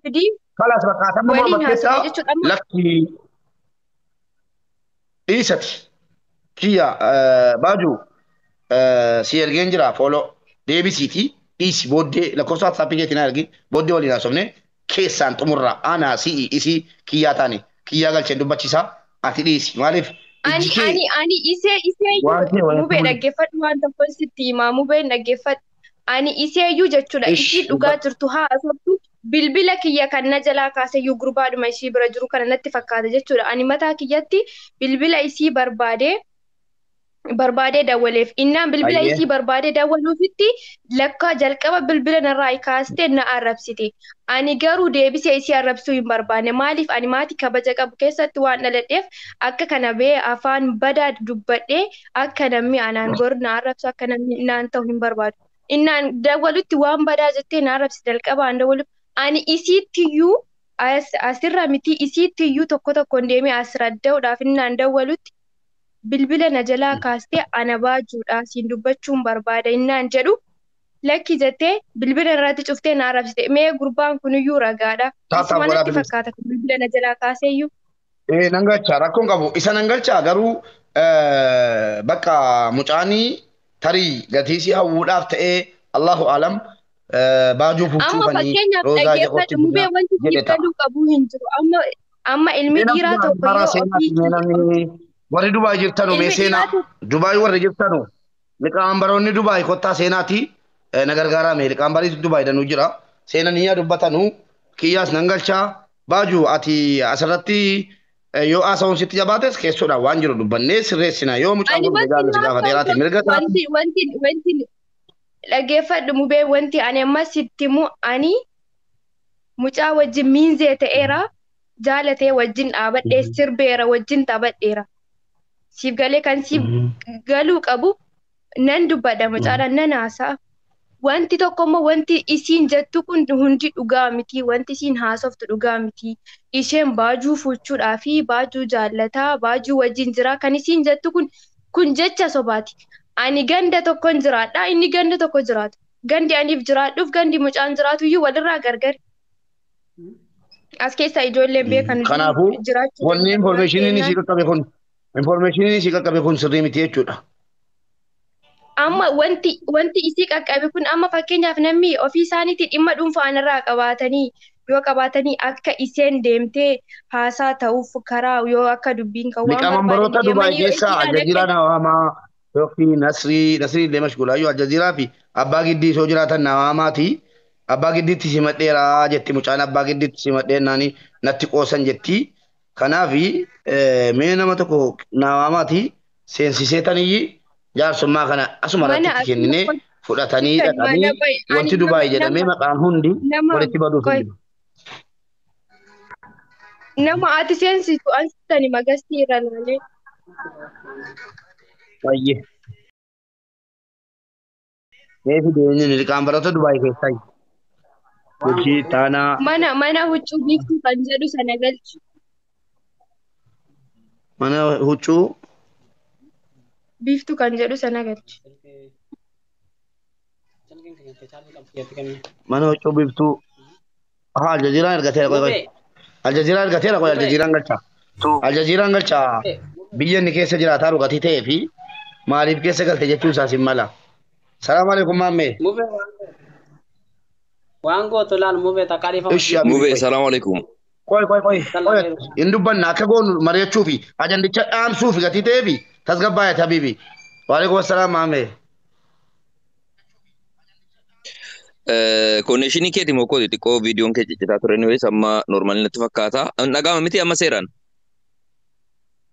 بدي خلاص بقى تم ولين مرة هاسو كيسا جتشو أما لك إيستي كيا باجو سيرجين جرا فولو ديبي سيتي إيس بودي لكوسات سابيجي تنارجي بودي ولي ناسومني كيسان تمرة أنا سي إيسي كيا تاني كيا قال شدو بتشيسا أتليس مالف إجيكي ani iseeyyuu وانتي وانتي mubee مولي dhaggeeffadhu waan tokko sitti himaa mubeen dhaggeeffadhu ani iseeyyuu jechuudha isii إيش dhugaa jirtu haa asabtu bilbila kiyya kan na jalaa kaaseyyuu gurbaadhuma ishii bira jiru kana natti fakkaata jechuudha ani mataa kiyyatti bilbila isii barbaadee dawwaleef innaan bilbila isii أيه barbaadee dawwaluufitti lakkaa jalqaba bilbila narraa kaastee na arrabsite ani garuu deebisee isii arrabsuu hin barbaanne maaliif ani maatii kabaja qabu keessatti waan dhaladheef akka kana bee afaan badaa dubbadhee akka namni anaan boru na arrabsu akka namni naan ta'u hin barbaadu innaan dawwalutti waan badaa jettee na arrabsi jalqabaan dawwalu ani isiittiyyuu asirra miti isiittiyyuu tokko tokkoon deemee as radda'uudhaaf innaan dawwalutti bilbila na jalaa kaastee ana baajuudha siin dubbachuun barbaada innaan jedhu lakki jettee bilbila irratti cuftee na arrabsite mee gurbaan kuniyyuu ragaadha تاتا isuma ولا natti بليس fakkaata kun bilbila na jalaa kaaseeyyuu إيه نانجاتشا راكون قبو إسا نانجاتشا غرو بكا مجاني تري غتيسي هاووداف تأي الله أعلم باجو فوتشو amma فني fakkeenyaaf روزا dhaggeeffadhu جاكوتي mubee بنا wanti siif جدتا galuu qabuu hin jiru amma ilmi إنا dhiiraa بنا tokko بارا yoo سينا ofii تنينامي وري دبي جرتانو مي ilmi سينا dhiiraa tokko دبي وري جرتانو لكان بروني دبي كوتا سيناتي نغرغارا مي لكان بري دبي دنو جرا سينا نيا دبتانو كياس نانجالشا باجو أتي أسرتي yoo haasawuun sitti jabaates keessoodha waan jiru dubbannee sirreessina yoo mucaan ani kun wanti gaafa si naaf gaafa dheeraate ta'u mirga isaa wanti dhaggeeffadhu mubee wanti ani amma sitti mu ani mucaa wajjin miinzee ta'eera jaalatee wajjin dhaabadhee sirbeera wajjin taphadheera siif galee kan siif galuu qabu nan dubbadha mucaadhaan nan haasa'a wanti tokko immoo wanti isiin jettu kun hundi dhugaa miti wanti isiin haasoftu dhugaa miti isheen baajuu fuuchuudhaa fi baajuu jaallataa baajuu wajjin jira kan isiin jettu kun jecha sobaati ani ganda tokkon jiraadha inni ganda tokko jiraatu gandi aniif jiraadhuuf gandi mucaan jiraatu iyyuu walirraa gargari as keessa ijoolleen beekan kanaafuu jiraachuu wanni informationiin isii qaqqabe kun sirrii miti jechuudha. amma wanti isii qaqqabe kun amma fakkeenyaaf namni ofii isaaniitti dhimma dhuunfaan irraa qabaatanii yoo qabaatanii akka isheen deemtee haasaa ta'uuf karaa yoo akka dubbiin kan waan Liqamanbaroota Dubaay keessaa Aljaziiraa Nawamaa yookiin Nasrii illee mashguulaa yoo Aljaziiraa fi abbaa giddii soo jiraatan Nawamaati. Abbaa giddiitti simadheeraa jetti mucaan abbaa giddiitti simadheennaani natti qoosan jetti. Kanaaf mee nama tokko Nawamaati seensiseetanii jaarsummaa kana asuma irratti kennine fudhatanii dhaqanii wanti Dubaay jedhamee maqaan hundi walitti baduuf hin jiru. Nama ati seensitu ansitani magastii irra laalee. Baay'ee. Meefi deemni liqaanbaroota Dubaay keessaa hojii taanaa. Mana huccuu biiftuu kan jedhu sana galchu. Mana huccuu. Biiftuu kan jedhu sana galchu. Mana huccuu biiftuu. Haa Aljaziiraan ergateera qoy. Aljaziiraan ergateera qoy Aljaziiraan galcha. Aljaziiraan galcha biyya inni keessa jiraataa dhugatii ta'ee fi maaliif keessa galte jechuu isaas hin mala. Salaam alaikum maammee. Wango to laal mube takarifa. Mube salaam alaikum. Qoy. Hin dubbanna akka goonu mari'achuu fi ajandicha dhaamsuu fi gatii ta'ee fi tasgabbaa'e habiibi. Waalaikum assalaam maammee. Konnekshinii keeti moo kooti xiqqoo viidiyoon kee ciccitaa ture ni wayis amma noormaali natti fakkaata. Dhaga'ama miti amma seeraan.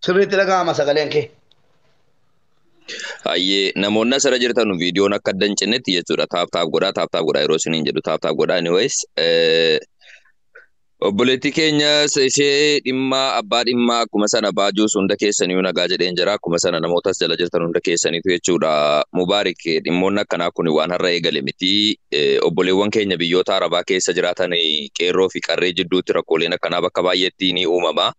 Sirriitti dhaga'ama sagaleen kee. Ayyee namoonni asirra jirtan viidiyoon akka adda hin cinnetti jechuudha. Taap godhaa yeroo isiniin jedhu taap godhaa ni wayis. Obboleettii keenyas ishee abbaa dhimmaa akkuma sana baajuus hunda keessanii nagaa jedheen jira. Akkuma sana namootas jala jirtan hunda keessaniitu jechuudha. Mubaarik dhimmoonni akkanaa kun waan har'a eegale miti. Obboleewwan keenya biyyoota Arabaa keessa jiraatan qeerroo fi qarree jidduutti rakkooleen akkanaa bakka baay'eetti ni uumama.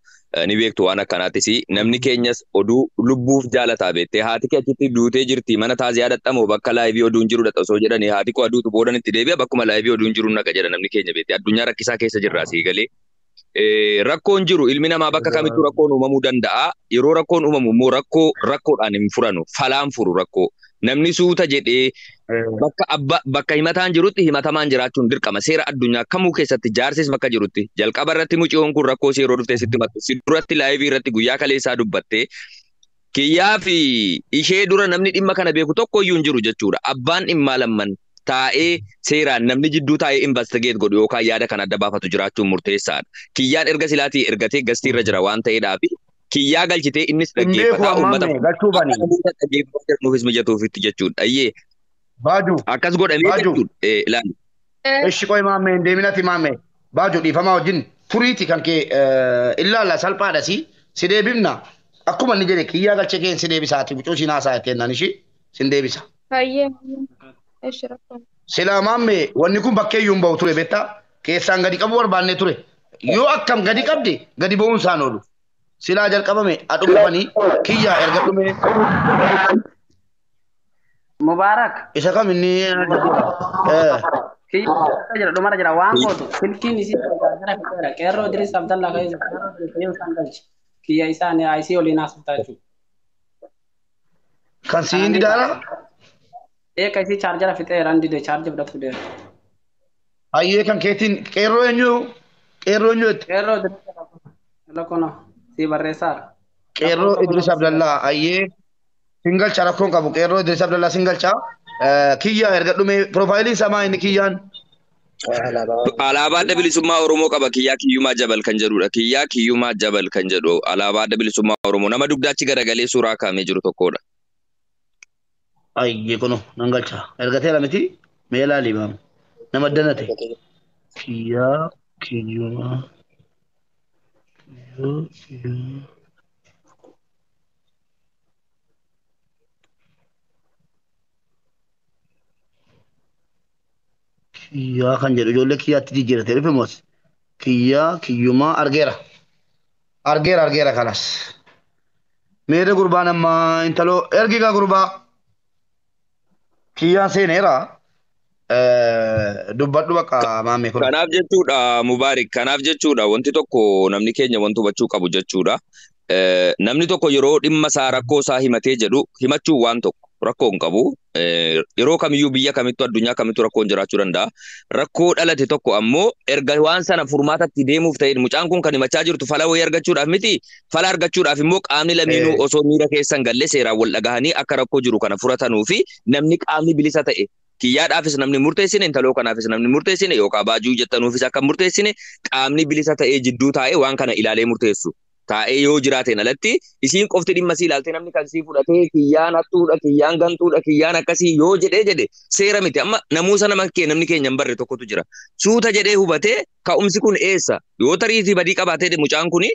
ni beektu waan akkanaatis namni keenyas oduu lubbuuf jaalataa beektee haati kee achitti duutee jirti mana taaziyaa dhadhamoo bakka laayivii oduun jiru dhadha osoo jedhanii haati koo aduutu boodan itti deebi'a bakkuma laayivii oduun jiru naqa jedha namni keenya beektee addunyaa rakkisaa keessa jirraa sii galee. Rakkoon jiru ilmi namaa bakka kamittuu rakkoon uumamuu danda'a yeroo rakkoon uumamu immoo rakkoodhaan hin furanu falaan furu rakkoo namni suuta jedhee bakka himataan jirutti himatamaan jiraachuun dirqama seera addunyaa kamuu keessatti jaarsis bakka jirutti jalqaba irratti muciyoon kun rakkoo yeroo dhuftee sitti himattu si duratti laayivii irratti guyyaa kaleessaa dubbattee kiyyaa fi ishee dura namni dhimma kana beeku tokko iyyuu hin jiru jechuudha abbaan dhimmaa lamman taa'ee seeraan namni jidduu taa'ee investigeet godhu yookaan yaada kan adda baafatu jiraachuun murteessaadha. Kiyyaan erga silaatii ergatee gastii irra jira waan ta'eedhaaf kiyyaa galchitee innis dhaggeeffataa uummata dhaggeeffachuufis mijatuufitti jechuudha. Ayyee. Baaju. Akkas godhamee jechuudha. Ilaali. Eshi qoy maammee hin deeminati maammee. Baaju dhiifamaa wajjin turiiti kan kee illaala salphaadha si deebifna. Akkuma inni jedhe kiyyaa galchee kee si deebisaati bucuu siin haasaa kennaan ishii sin deebisa. Hayyee. Eshi rakkoon. Silaa maammee wanni kun bakkeeyyuu hin bahu ture beektaa keessaan gadi qabu barbaannee ture yoo akkam gadi qabde gadi ba'uun isaan oolu silaa jalqabame adhumanii kiyyaa erga dhume. Mubarak. Isa kam inni Kiyya jira dhumara jira waan gootu silkiin isii jira fiteera qeerroo Idris Abdallah keessa qeerroo isaan galchi kiyya isaan IC waliin haasoftaa jechuudha. kan siin didaara. Eka isii chaarjara fiteera andide chaarjii fudhatu deera. Ayyee kan keetiin qeerroo eenyu itti. Qeerroo Lakono si barreessaa. Qeerroo Idris Abdallah ayyee singalcha rakkoon qabu qeerroo Idris Abdallah singalcha kiyyaa erga dhume piroofaayiliin samaa inni kiyyaan. Alaabaa adda bilisummaa Oromoo qaba kiyyaa kiyyumaa jabal kan jedhudha. Kiyyaa kiyyumaa jabal kan jedhu alaabaa adda bilisummaa Oromoo nama dugdaachi garagalee suuraa kaamee jiru tokkodha. Ayyee kuno nan galcha ergateera miti mee ilaali baamu nama danate kiyyaa kiyyumaa kiyyaa kan jedhu ijoollee kiyyaatti jijjiirate dhufe moos kiyyaa kiyyumaa argeera kanas meere gurbaan amma intaloo ergigaa gurbaa kiyyaan seeneera dubbadhu bakka maammee kun. Kanaaf jechuudha Mubaarik kanaaf jechuudha wanti tokko namni keenya wanti hubachuu qabu jechuudha. Namni tokko yeroo dhimma isaa rakkoo isaa himatee jedhu himachuu waan tokko rakkoo hin qabu. Yeroo kamiyyuu biyya kamittuu addunyaa kamittuu rakkoon jiraachuu danda'a. Rakkoo dhalate tokko ammoo erga waan sana furmaatatti deemuuf ta'e mucaan kun kan himachaa jirtu fala wayii argachuudhaaf miti. Fala argachuudhaaf immoo qaamni lamiinuu osoo miira keessan galle seeraan wal dhagahanii akka rakkoo jiru kana furatanuu fi namni qaamni bilisa ta'e kiyyaadhaafis namni murteessine intaloo kanaafis namni murteessine yookaan baajuu jettanuufis akka murteessine qaamni bilisa ta'ee jidduu taa'ee waan kana ilaalee murteessu. Taa'ee yoo jiraateen alatti isiin qofti dhimma sii ilaaltee namni kan sii fudhatee kiyyaan hattuudha kiyyaan gantuudha kiyyaan akkasii yoo jedhe seera miti amma namuusa nama namni keenya hin barre tokkotu jira suuta jedhee hubatee ka'umsi kun eessa yoo tariitii badii qabaatee mucaan kuni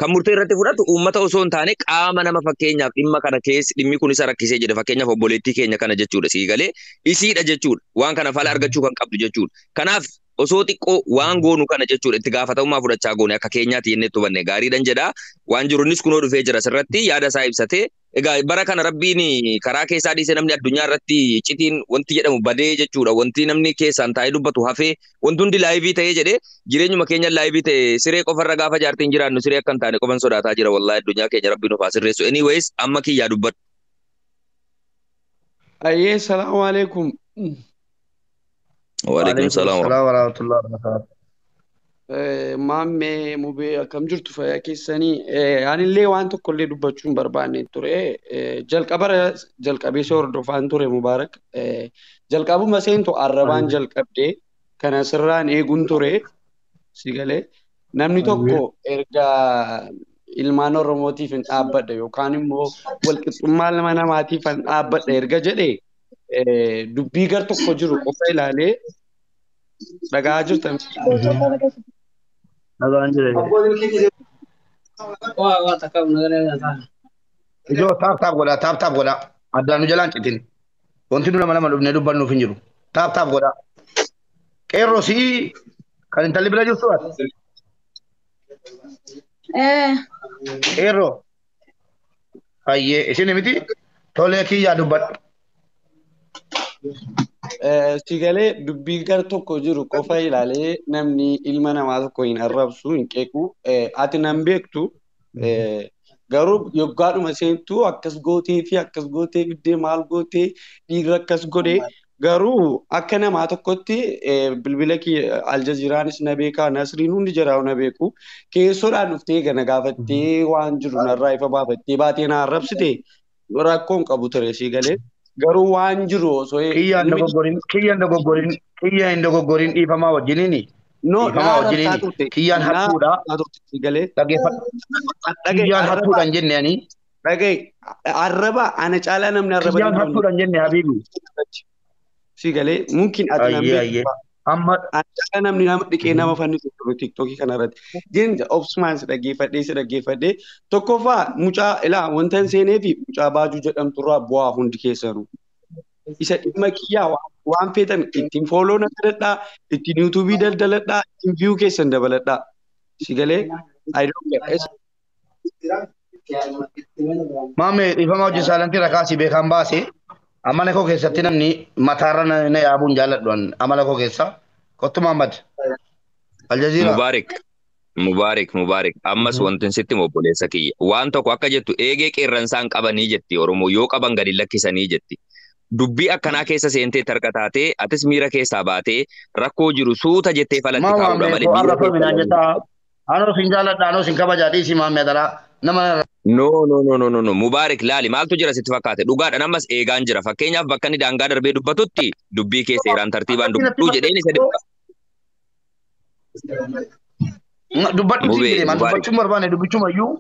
kan murtee irratti fudhatu uummata osoo hin taane qaama nama fakkeenyaaf dhimma kana keessi dhimmi kun isa rakkisee jedhe fakkeenyaaf obboleettii keenya kana jechuudha sii galee isiidha jechuudha waan kana fala argachuu kan qabdu jechuudha kanaaf osoo xiqqoo waan goonu kana jechuudha itti gaafatamummaa fudhachaa goone akka keenyaatti jennee hubanne gaariidhan jedha waan jiruunis kunoo dhufee jira sirratti yaada isaa ibsatee egaa bara kana rabbiin karaa keessaa dhiisee namni addunyaa irratti citiin wanti jedhamu badee jechuudha wanti namni keessaan taa'ee dubbatu hafee wanti hundi laayivii ta'ee jedhee jireenyuma keenya laayivii ta'e siree qofarra gaafa jaartiin jiraannu siree akka hin taane qofan sodaataa jira wallaahi addunyaa keenya rabbiin ofaa sirreessu anyways amma kiyyaa dubbadhu. Ayyee salaamu alaikum. Waalaikum salaam warahmatullahi wabarakatuh. Maammee mubee akkam jirtu fayyaa keessanii anillee waan tokkollee dubbachuun barbaanne ture jalqabee hordofaan ture Mubaarak jalqabuma seentu arrabaan jalqabdee kana sirraan eeguun ture si galee namni tokko erga ilmaan Oromootiif hin dhaabbadha yookaan immoo walqixxummaa ilma namaatiif hin dhaabbadha erga jedhee dubbii gar tokko jiru qofa ilaalee dhagaa jirtan. Dhagaan jira. Waa takka Ijoo taap godha addaan nu jalaan citin wanti nu lama dhufnee dubbannuuf hin jiru taap godha qeerroo si kan intalli bira jirtu ati. Qeerroo. Hayyee isin miti tolee kiyyaa dubbadhu. Sigalee dubbii gar tokko jiru qofa ilaalee namni ilma namaa tokko hin arrabsu hin qeequ. Ati nan beektu garuu yoggaadhuma seentu akkas gootee fi akkas gootee fiddee maal gootee dhiirri akkas godhee garuu akka namaa tokkotti bilbila aljaziraanis na beekaa nasriin hundi jiraa na beeku keessoodhaan dhuftee gana gaafattee waan jiru narraa ifa baafattee baatee na arrabsite rakkoon qabu ture sigalee. Garuu waan jiru osoo kiyyaan dogoggorin dhiifamaa wajjiniini. Dhiifamaa wajjiniini. Kiyyaan hattuudha. Kiyyaan hattuudha hin jenne ani. Dhagaye arraba ana caalaa namni arraba. Kiyyaan hattuudha hin jenne habiibi. Sigalee mumkin ati namni amma caalaa namni nama dhiqee nama fannisu jiru tiktokii kanarratti. Jenja obsumaan si dhaggeeffadhee tokkoffaa mucaa ilaa wanta hin seenee fi mucaa baajuu jedhamturraa bu'aa hundi keessanuu. Isa dhimma kiyyaa waan feetan ittiin fooloo na filadhaa, ittiin yuutuubii daldaladhaa, ittiin viyuu keessan dabaladhaa. Sigalee maamee dhiifamaa hojii saalantii rakaasii beekan baase amala koo keessatti namni mataarra na yaabuun jaalladhu amala koo keessa kottu Muhammad Aljazeera. Mubaarik ammas wanti sitti obboleessa kiyya waan tokko akka jettu eegee qeerransaan qabanii jetti Oromoo yoo qaban gadi lakkisanii jetti. Dubbii akkanaa keessa seentee tarqataatee atis miira keessaa baatee rakkoo jiru suuta jettee falatti kaa'udha malee. Anoo sin jaalladha anoo sin kabajaa dhiisii maamee daraa nama. No. Mubaarik laali maaltu jira sitti fakkaate dhugaadhaan ammas eegaan jira fakkeenyaaf bakka inni daangaa darbee dubbatutti dubbii keessa seeraan tartiibaan dubbatu jedheen isa dubbadhu dubbachuun barbaane dubbichumayyuu.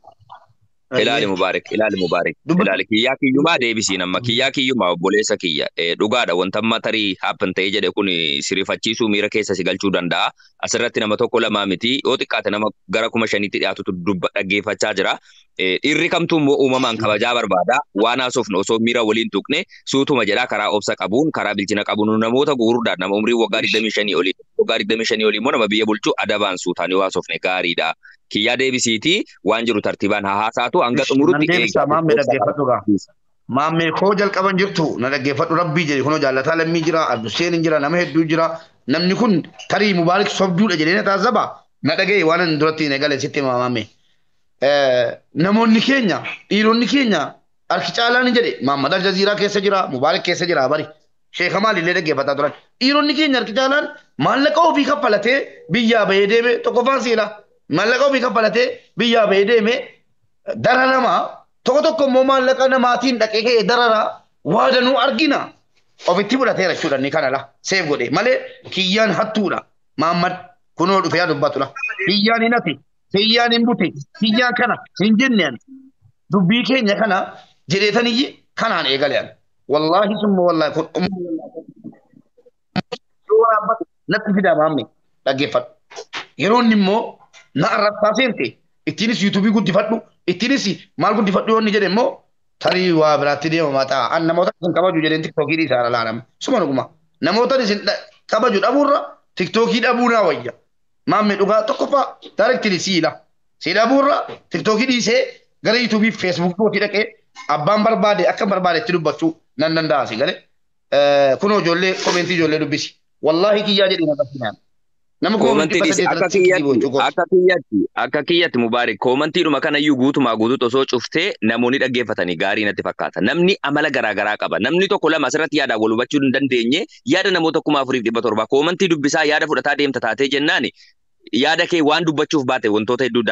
Ilaali Mubaarik. Ilaali kiyyaa kiyyumaa deebisiin amma kiyyaa kiyyumaa obboleessa kiyya dhugaadha wanta amma tarii happen ta'ee jedhe kun sirifachiisuu miira keessa si galchuu danda'a. Asirratti nama tokko lamaa miti yoo xiqqaate nama gara 5,000tti dhiyaatutu dhaggeeffachaa jira. Dhiirri kamtuu immoo uumamaan kabajaa barbaada waan haasofnu osoo miira waliin tuqne suutuma jedhaa karaa obsa qabuun karaa bilchina qabuun namoota gurguddaa nama umrii waggaa 25 olii waggaa 25 olii immoo nama biyya bulchuu adabaan suutaan yoo haasofne gaariidha. Kiyyaa deebisiitii waan jiru tartiibaan haasaatu hanga xumurutti maammee koo jalqaban jirtu na dhaggeeffadhu rabbii jedhe kunoo jaallataa lammii jira Abduseen jira nama hedduu jira namni kun tarii Mubaarik sobduudha jedhee na taasisa na dhagee waan duratti na gale sitti maammee namoonni keenya dhiironni keenya harki caalaan jedhe Muhammad Aljazeeraa keessa jira Mubaarik keessa jira bari Sheekh Kamaal illee dhaggeeffataa turan dhiironni keenya harki caalaan maallaqa ofii kaffalatee biyyaa bahee deeme tokkoffaan siila. Maallaqa ofii kaffalatee biyyaa bahee deeme dararamaa tokko immoo maallaqa namaatiin dhaqee ka'ee dararaa waa danuu argina. Ofitti fudhateera jechuudha inni kanala seef godhee malee kiyyaan hattuudha. Muhammad kunoo dhufee yaa dubbatudha. Kiyyaan hin hate, kiyyaan hin bute, kiyyaan kana hin jenneen dubbii keenya kana jedheetaniyyi kanaan eegalean. Wallaahi summa wallaahi kun natti fidaa maamme dhaggeeffadhu. Yeroo inni immoo na arrabsaa seente ittiinis yuutuubii guddifadhu ittiinis maal guddifadhu yoo inni jedhe immoo tarii waa biraatti deemamaa ta'a an namoota isin kabaju jedheen tiktookii dhiisaa laalama suma dhuguma namoota isin kabaju dhabuurra tiktookii dhabuu naa wayya maamme dhugaa tokkoffaa daayireektii si dhabuurra tiktookii dhiisee gara yuutuubii feesbuukii dhaqee abbaan barbaade akka barbaade itti dubbachuu nan danda'a si gale kunoo ijoollee koomeentii ijoollee dubbisi wallaahi kiyyaa jedhee na barsiisan. Akka kiyyatti Mubaarik koomantiidhuma kanayyuu guutumaa guutuutti osoo cuftee namoonni dhaggeeffatanii gaarii natti fakkaata. Namni amala garaagaraa qaba. Namni tokko lama asirratti yaadaan wal hubachuu hin dandeenye yaada namoota 4,700 koomantii dubbisaa yaada fudhataa deemta taatee jennaan yaada kee waan dubbachuuf baate wantoota hedduu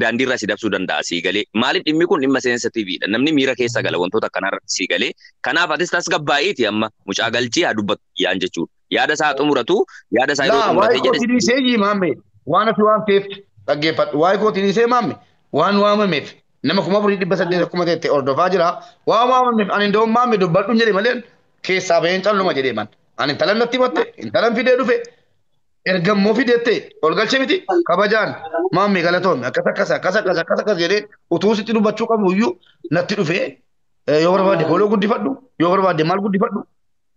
daandiirra si dabsuu danda'a sii galee. Maaliif dhimmi kun dhimma seensitiiviidha. Namni miira keessa gala wantoota akkanarra sii galee. Kanaaf atis tasgabbaa'iiti amma mucaa galchii haa dubbatu yaan jechuudha. Yaada isaa xumuratu yaada isaa yeroo xumuratee jedhe. Waa'ee kootii dhiisee maamme waan ati waan ta'eef dhaggeeffadhu waa'ee kootii dhiisee maamme waan waamameef nama 4,800 akkuma ta'e hordofaa jira waan waamameef ani indoo maamme dubbadhu jedhe malee keessaa baheen calluma jedhee man ani intalan natti himatte intalan fidee dhufe ergammoo fideette ol galche miti kabajaan maamme galatoome akkas jedhee utuu sitti dubbachuu qabu iyyuu natti dhufe yoo barbaade booloo guddifadhu yoo barbaade maal guddifadhu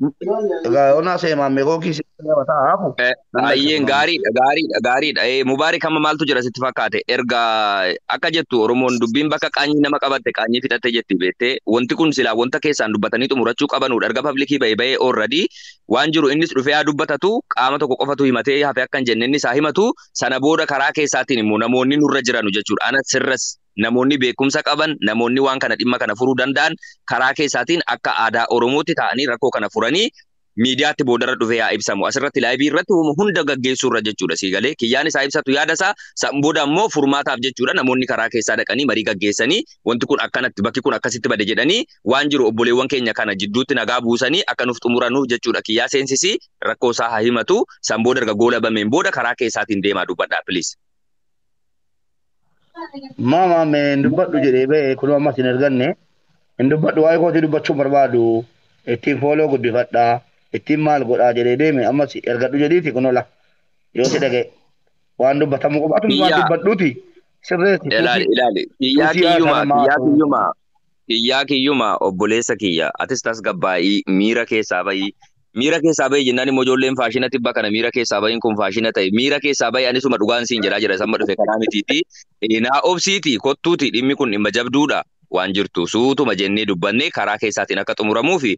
Ona sai mamme ko kisi wata hafu. Ayyeen gaariidha. Mubaarik amma maaltu jira sitti fakkaate erga akka jettu Oromoon dubbiin bakka qaanyii nama qabatte qaanyii fixatte jetti beektee wanti kun silaa wanta keessaan dubbatanii xumurachuu qabanudha. Erga paablikii bahee already waan jiru innis dhufee haa dubbatatu qaama tokko qofatu himatee hafe akka hin jenne inni isaa himatu sana booda karaa keessaatiin immoo namoonni nurra jiranu jechuudha. Ana sirras namoonni beekumsa qaban namoonni waan kana dhimma kana furuu danda'an karaa keessaatiin akka aadaa Oromootti ta'anii rakkoo kana furanii miidiyaatti boodarra dhufee haa ibsamu. Asirratti laayivii irratti hunda gaggeessuu irra jechuudha siigalee. Kiyyaan isaa ibsatu yaada isaa san booda immoo furmaataaf jechuudha namoonni karaa keessaa dhaqanii marii gaggeessanii wanti kun akkanatti bakki kun akkasitti bade jedhanii waan jiru obboleewwan keenya kana jidduutti nagaa buusanii akka nuuf xumuranuuf jechuudha. Kiyyaa seensisii rakkoo isaa haa himatu san booda erga goola bameen booda karaa keessaatiin deemaa dubbadhaa please. Mama me dubbadhu jedhee ba'e kun ammas hin arganne. Hin dubbadhu waa'ee kootii dubbachuu barbaadu ittiin fooloo guddifadhaa. Ittiin maal godhaa jedhee deeme ammas ergadhu jedhiiti kun ola yoo si dhaga'e waan dubbatamu qofaatu waan dubbadhuuti sirreessi. Ilaali kiyyaa kiyyuma obboleessa kiyya atis tas gabbaa'ii miira keessaa bahii jennaan immoo ijoolleen faashina tibba kana miira keessaa bahiin kun faashina ta'e miira keessaa bahii anisuma dhugaan siin jedhaa jira samma dhufe kanaa mitiiti naa obsiiti kottuuti dhimmi kun dhimma jabduudha. Waan jirtu suutuma jennee dubbannee karaa keessaatiin akka xumuramuu fi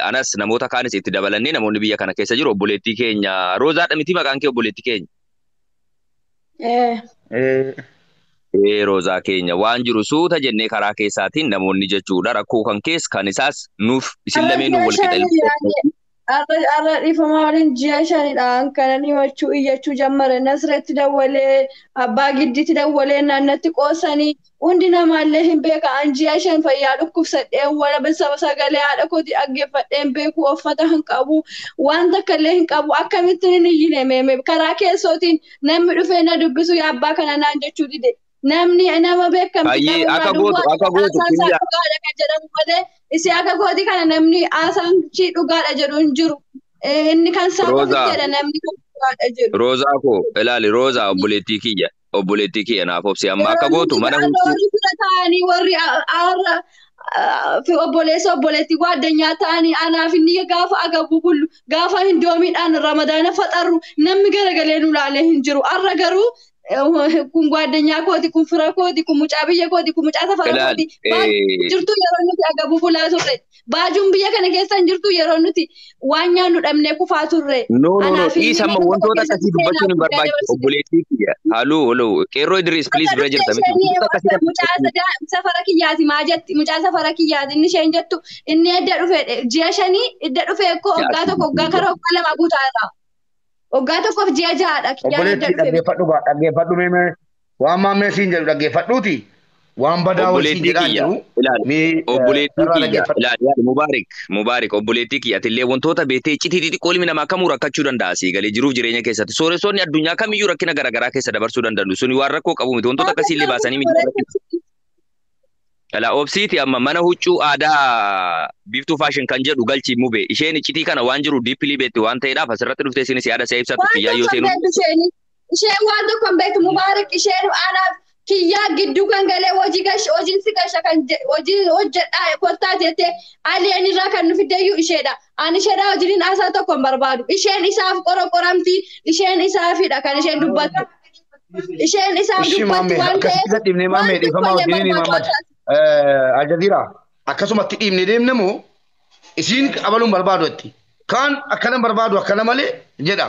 anas namoota kaanis itti dabalannee namoonni biyya kana keessa jiru obboleettii keenya Roozaadha miti maqaan kee obboleettii keenya. Roozaa keenya waan jiru suuta jennee karaa keessaatiin namoonni jechuudha rakkoo kan keessa kan isaas nuuf isin lameenuu wal qixa. Arra dhiifama waliin ji'a shanidhaan kanan himachuu iyyachuu jammare Nasreetti dawwalee abbaa giddiitti dawwalee naannatti qoosanii hundi namaallee hin beeka an ji'a shan fayyaa dhukkubsadheen wala sagalee haadha kooti dhaggeeffadheen beeku uffata hin qabu waan takka illee hin qabu akkamittiin hin iyyine karaa keessootiin namni dhufee na dubbisu yaa abbaa kana naan jechuu dide. Namni nama beekamti akka gootu kan jedhamu malee isi akka gooti kana namni aasaan chi dhugaadha jedhu hin jiru. Inni kan saafudha namni kan dhugaadha jedhu. Roozaa koo ilaali Roozaa obboleettii kiyya naaf obsi amma akka gootu mana hundi ta'anii warri aarra fi obboleettii addunyaa ta'anii anaaf inni gaafa agabuu bullu gaafa hin doomiidhaan ramadaana faxarru namni garagalee nu laalee hin jiru. Arra garuu kun addunyaa kooti kun fira kooti kun mucaa biyya kooti kun mucaa safara kooti jirtu yeroo nuti agabuu bulaa turre baajuun biyya kana keessa hin jirtu yeroo nuti waan nyaannu dhabnee kufaa turre. Isa amma wantoota akkasii dubbachuun hin barbaachisu obboleettii kiyya. Halloo qeerroo Idris please bira jirta miti. Mucaa safara kiyyaati maa jetti mucaa safara kiyyaati inni isheen jettu inni edda dhufe ji'a shanii edda dhufe ekkoo waggaa tokko waggaa kara waggaa lama guutaa irraa. Waggaa tokkoof ji'a ja'aadha kiyyaan edda dhufe. Dhaggeeffadhu mee waan maammee siin jedhu dhaggeeffadhuuti. Waan badaa waliin jedhaa jiru. Obboleettii kiyya ilaali Mubaarik obboleettii kiyyatillee wantoota beetee iccitii xixiqqoo ilmi namaa kamuu rakkachuu danda'a siigalee jiruuf jireenya keessatti sooressoonni addunyaa kamiyyuu rakkina garaagaraa keessa dabarsuu danda'u suni waan rakkoo qabu miti wantoota akkasiillee baasanii miti. Obsiiti amma mana huccuu aadaa biiftuu faashin kan jedhu galchii mube isheen iccitii kana waan jiru diippilii beetti waan ta'eedhaaf asirratti dhuftee isinis yaada isaa ibsatu kiyyaa yoo seenu. Isheen waan tokko hin beektu Mubaarik isheen anaaf kiyyaa gidduu kan galee hojiin si gasha kan hojii hojjedhaa kottaa jettee aliyeen irraa kan nu fiddeeyyuu isheedha. Ani isheedhaa hojiin haasaa tokko hin barbaadu. Isheen isaaf qoramti isheen isaafidha kan isheen dubbattu. Isheen isaaf dubbatti waan ta'eef. Aljazeera akkasumatti dhiibne deemne moo isiin abaluun barbaadu itti kaan akkana barbaadu akkana malee jedha.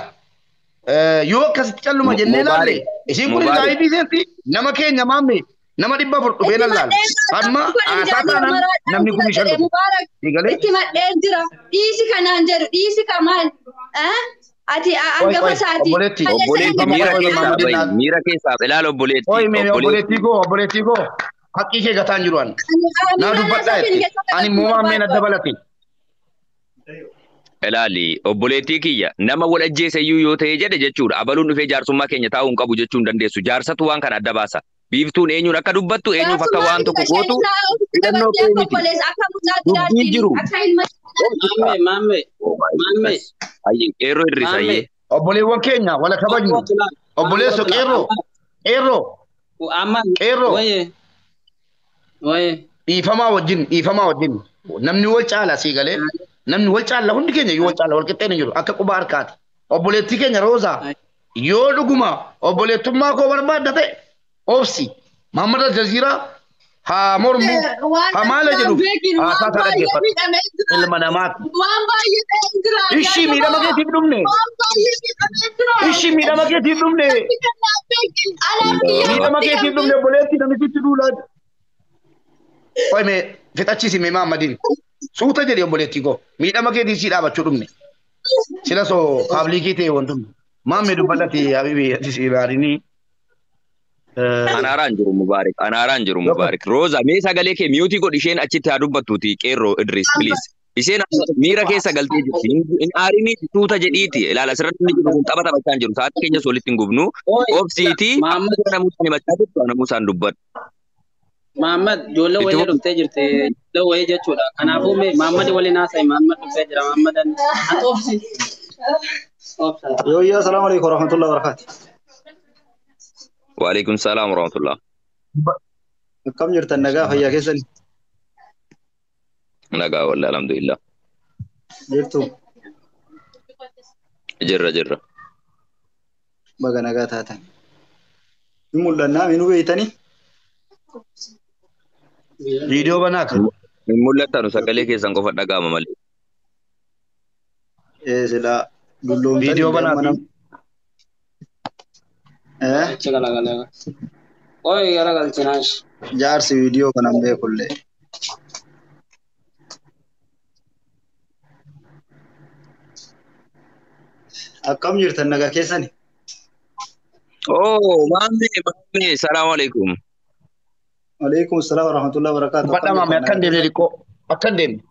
Yoo akkasitti calluma jennee laalle isiin kun laayivii seenti nama keenya maamme nama 400 dhufee lallaala. Amma haasaa namni kun shallu. Itti madheen jira dhiisi kanaan jedhu dhiisi kamaan. Ati angafa saati. Miira keessaa ilaala obboleettii koo. Haqqii kee gataan jiru ani. Naa dubbadhaa jetti. Ani immoo maammeen adda balate. Ilaali obboleettii kiyya nama wal ajjeese iyyuu yoo ta'e jedhe jechuudha. Abaluun dhufee jaarsummaa keenya taa'uu hin qabu jechuu hin dandeessu. Jaarsatu waan kana adda baasa. Biiftuun eenyuun akka dubbattu eenyuuf akka waan tokko gootu hidhannoo kee miti. Dubbii jiru. Maamme. Qeerroo Idris ayyee. Obboleewwan keenya wala kabajnu. Obboleesso qeerroo. Qeerroo. Dhiifamaa wajjin namni wal caala sii galee namni wal caalla hundi keenya yoo wal caalla wal qixxeen hin jiru akka quba harkaati. Obboleettii keenya Roozaa yoo dhuguma obboleettummaa koo barbaadda ta'e obsi Muhammad Aljaziiraa haa mormu haa maala jedhu haa taataa dhaggeeffatu ilma namaati. Ishii miidhama keetiif dhumne ishii miidhama keetiif dhumne miidhama keetiif dhumne obboleettii namisitti duulaa. Qoyme fixachiisi mee Muhammadiin suuta jedhi obboleettii koo miidhama keetiif sii dhaabachuu dhumne sila soo paabliikii ta'e wantumne maamme dubbadhati habibi atis ilaalinii. Anaraan jiru Mubaarik. Rooza mee sagalee kee miyuutii godhi isheen achitti haa dubbattuuti qeerroo Idris please. Isheen miira keessa galtee jirti. In aarini tuuta jedhiiti. Ilaala asirratti inni jiru kun tapha taphachaa hin jiru. Sa'aatii keenyas walitti hin gubnu. Obsiitii namuusaan himachaa jirtu namuusaan dubbadhu. Mahammad ijoollee wayii dhuftee jirti. Ijoollee wayii jechuudha. Kanaafuu Mahammad waliin haasa'e Mahammad dhuftee jira. Mahammad ati obsi. Yoo assalamu alaikum warahmatullahi wabarakatuh. Waalaikum salam warahmatullah. Akkam jirtan nagaa fayyaa keessan? Nagaa wallahi alhamdulillah. Jirtu? Jirra. Baga nagaa taatan. Hin mul'annaa minuu beeytanii? Viidiyoo banaati. Hin mul'attanu sagalee keessan qofa dhaga'ama malee. Silaa dulloomtanii Viidiyoo banaati. Oi garagalchinash. Jaarsi viidiyoo kanan beekullee. Akkam jirtan nagaa keessani? Oh, mamme, salaam alaikum. Waalaikum salaam warahmatullahi wabarakatuh. Badhaa maame akkan deemne liqoo akkan deemne.